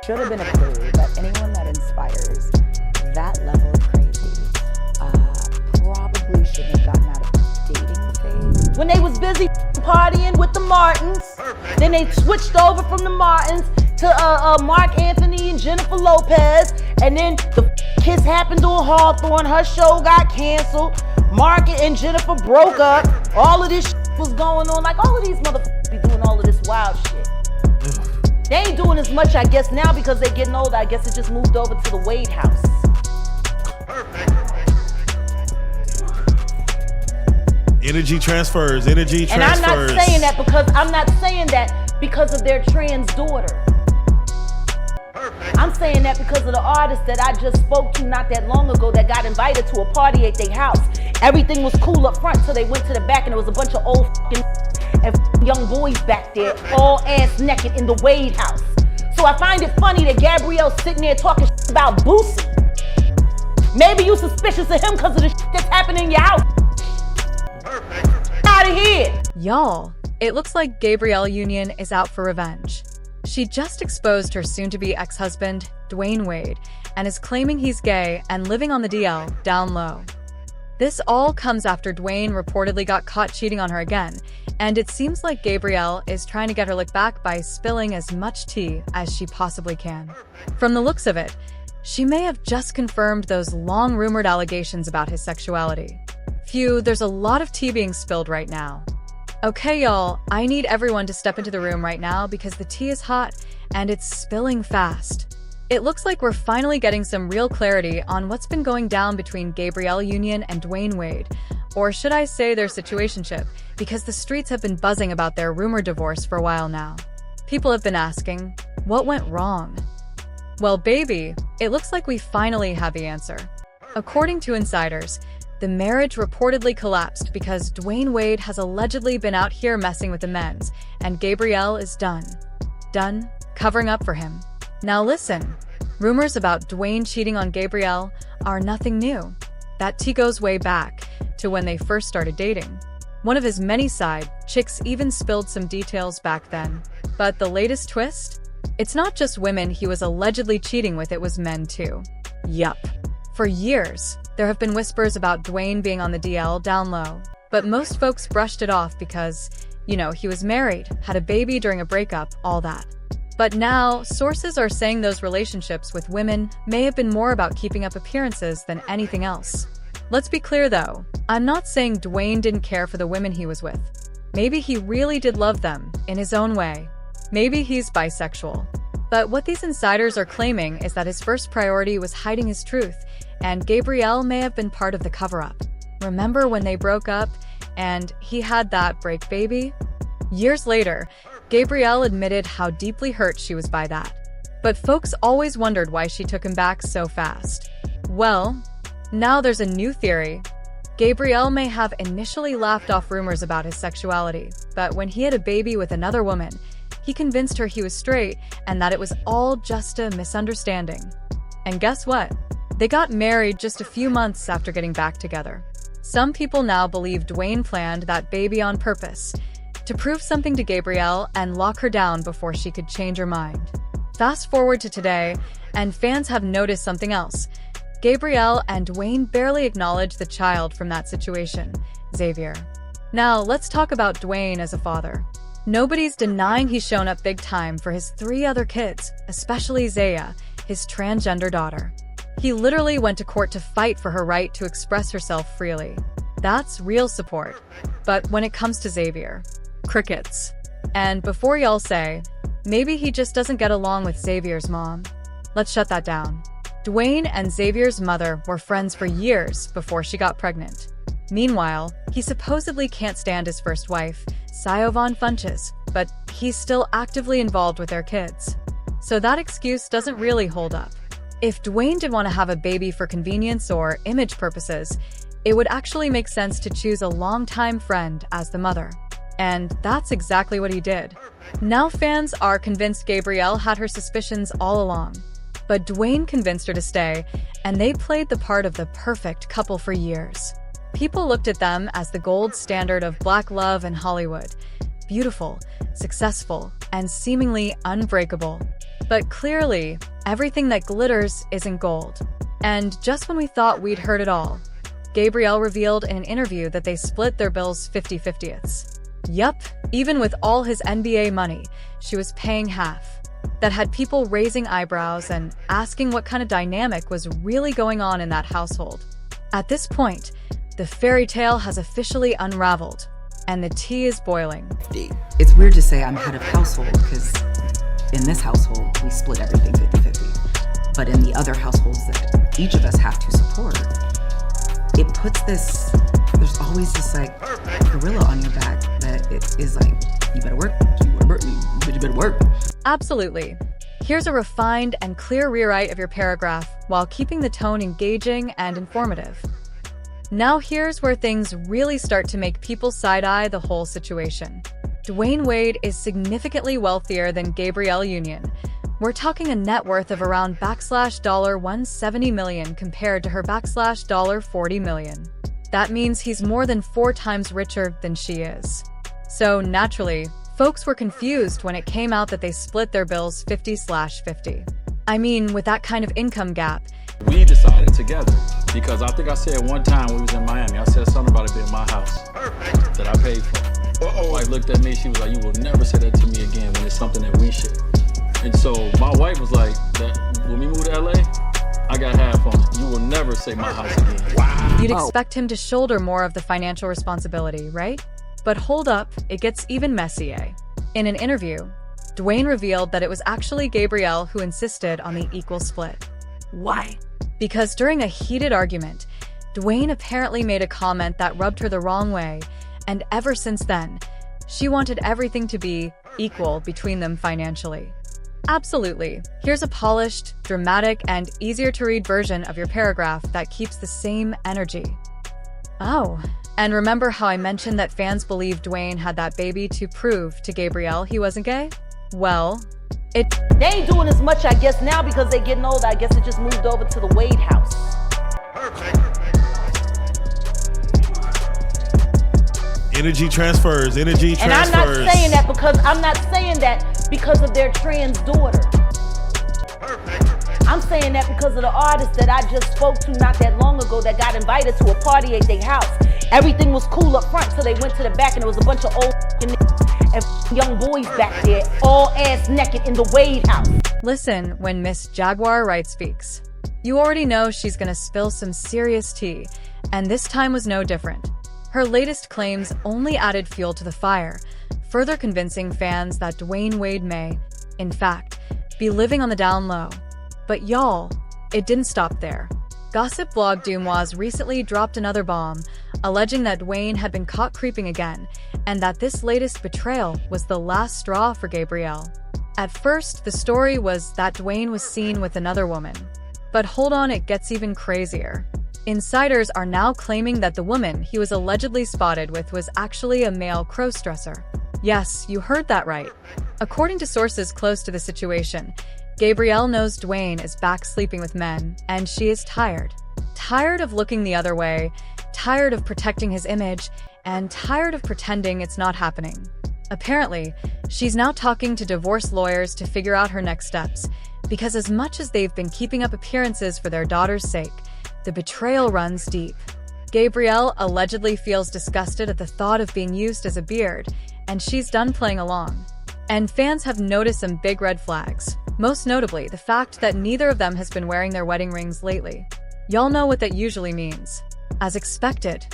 should have been a clue that anyone that inspires that level of crazy probably shouldn't have gotten out of the dating phase. When they was busy partying with the Martins, then they switched over from the Martins to Mark Anthony and Jennifer Lopez, and then the kiss happened on Hawthorne. Her show got canceled. Mark and Jennifer broke up. All of this was going on. Like, all of these motherfuckers be doing all of this wild shit. They ain't doing as much, I guess, now because they're getting older. I guess it just moved over to the Wade house. Energy transfers. And I'm not saying that because of their trans daughter. I'm saying that because of the artist that I just spoke to not that long ago that got invited to a party at their house. Everything was cool up front till they went to the back and there was a bunch of old and young boys back there, all ass naked in the Wade house. So I find it funny that Gabrielle's sitting there talking about Boosie. Maybe you suspicious of him because of the that's happening in your house. Out of here. Y'all, it looks like Gabrielle Union is out for revenge. She just exposed her soon-to-be ex-husband, Dwyane Wade, and is claiming he's gay and living on the DL down low. This all comes after Dwyane reportedly got caught cheating on her again, and it seems like Gabrielle is trying to get her lick back by spilling as much tea as she possibly can. From the looks of it, she may have just confirmed those long-rumored allegations about his sexuality. Phew, there's a lot of tea being spilled right now. Okay, y'all, I need everyone to step into the room right now because the tea is hot and it's spilling fast. It looks like we're finally getting some real clarity on what's been going down between Gabrielle Union and Dwyane Wade, or should I say their situationship, because the streets have been buzzing about their rumored divorce for a while now. People have been asking, what went wrong? Well, baby, it looks like we finally have the answer. According to insiders, the marriage reportedly collapsed because Dwyane Wade has allegedly been out here messing with the men's, and Gabrielle is done covering up for him. Now listen, rumors about Dwyane cheating on Gabrielle are nothing new. That tea goes way back to when they first started dating. One of his many side chicks even spilled some details back then. But the latest twist? It's not just women he was allegedly cheating with, it was men too. Yup. For years, there have been whispers about Dwyane being on the DL down low, but most folks brushed it off because, he was married, had a baby during a breakup, all that. But now, sources are saying those relationships with women may have been more about keeping up appearances than anything else. Let's be clear though, I'm not saying Dwyane didn't care for the women he was with. Maybe he really did love them, in his own way. Maybe he's bisexual. But what these insiders are claiming is that his first priority was hiding his truth, and Gabrielle may have been part of the cover-up. Remember when they broke up and he had that break baby? Years later, Gabrielle admitted how deeply hurt she was by that. But folks always wondered why she took him back so fast. Well, now there's a new theory. Gabrielle may have initially laughed off rumors about his sexuality, but when he had a baby with another woman, he convinced her he was straight and that it was all just a misunderstanding. And guess what? They got married just a few months after getting back together. Some people now believe Dwyane planned that baby on purpose, to prove something to Gabrielle and lock her down before she could change her mind. Fast forward to today, and fans have noticed something else. Gabrielle and Dwyane barely acknowledge the child from that situation, Xavier. Now, let's talk about Dwyane as a father. Nobody's denying he's shown up big time for his 3 other kids, especially Zaya, his transgender daughter. He literally went to court to fight for her right to express herself freely. That's real support. But when it comes to Xavier, crickets. And before y'all say, maybe he just doesn't get along with Xavier's mom, let's shut that down. Dwyane and Xavier's mother were friends for years before she got pregnant. Meanwhile, he supposedly can't stand his first wife, Siobhan Funches, but he's still actively involved with their kids. So that excuse doesn't really hold up. If Dwyane did want to have a baby for convenience or image purposes, it would actually make sense to choose a longtime friend as the mother. And that's exactly what he did. Now fans are convinced Gabrielle had her suspicions all along. But Dwyane convinced her to stay, and they played the part of the perfect couple for years. People looked at them as the gold standard of black love in Hollywood. Beautiful, successful, and seemingly unbreakable. But clearly, everything that glitters isn't gold. And just when we thought we'd heard it all, Gabrielle revealed in an interview that they split their bills 50-50ths. Yup, even with all his NBA money, she was paying half. That had people raising eyebrows and asking what kind of dynamic was really going on in that household. At this point, the fairy tale has officially unraveled, and the tea is boiling. It's weird to say I'm head of household because in this household, we split everything 50-50. But in the other households that each of us have to support, it puts this, there's always this like gorilla on your back that it is like, you better work, you better work. Absolutely. Here's a refined and clear rewrite of your paragraph while keeping the tone engaging and informative. Now here's where things really start to make people side-eye the whole situation. Dwyane Wade is significantly wealthier than Gabrielle Union. We're talking a net worth of around $170 million compared to her $40 million. That means he's more than 4 times richer than she is. So naturally, folks were confused when it came out that they split their bills 50-50. I mean, with that kind of income gap, we decided together, because I think I said one time we was in Miami, I said something about it being my house that I paid for. My wife looked at me, she was like, you will never say that to me again when it's something that we share. And so my wife was like, that when we moved to LA, I got half on it. You will never say my house again. Wow. You'd expect him to shoulder more of the financial responsibility, right? But hold up, it gets even messier. In an interview, Dwyane revealed that it was actually Gabrielle who insisted on the equal split. Why? Because during a heated argument, Dwyane apparently made a comment that rubbed her the wrong way, and ever since then, she wanted everything to be equal between them financially. Absolutely. Here's a polished, dramatic, and easier-to-read version of your paragraph that keeps the same energy. Oh, and remember how I mentioned that fans believed Dwyane had that baby to prove to Gabrielle he wasn't gay? Well, they ain't doing as much, I guess, now because they're getting older. I guess it just moved over to the Wade house. Energy transfers. And I'm not saying that because of their trans daughter. I'm saying that because of the artist that I just spoke to not that long ago that got invited to a party at their house. Everything was cool up front, so they went to the back and there was a bunch of old and young boys back there, all ass naked in the Wade house. Listen when Miss Jaguar Wright speaks. You already know she's gonna spill some serious tea, and this time was no different. Her latest claims only added fuel to the fire, further convincing fans that Dwyane Wade may, in fact, be living on the down low. But y'all, it didn't stop there. Gossip blog Dumois recently dropped another bomb, alleging that Dwyane had been caught creeping again, and that this latest betrayal was the last straw for Gabrielle. At first, the story was that Dwyane was seen with another woman. But hold on, it gets even crazier. Insiders are now claiming that the woman he was allegedly spotted with was actually a male cross-dresser. Yes, you heard that right. According to sources close to the situation, Gabrielle knows Dwyane is back sleeping with men, and she is tired. Tired of looking the other way, tired of protecting his image, and tired of pretending it's not happening. Apparently, she's now talking to divorce lawyers to figure out her next steps, because as much as they've been keeping up appearances for their daughter's sake, the betrayal runs deep. Gabrielle allegedly feels disgusted at the thought of being used as a beard, and she's done playing along. And fans have noticed some big red flags, most notably the fact that neither of them has been wearing their wedding rings lately. Y'all know what that usually means. As expected,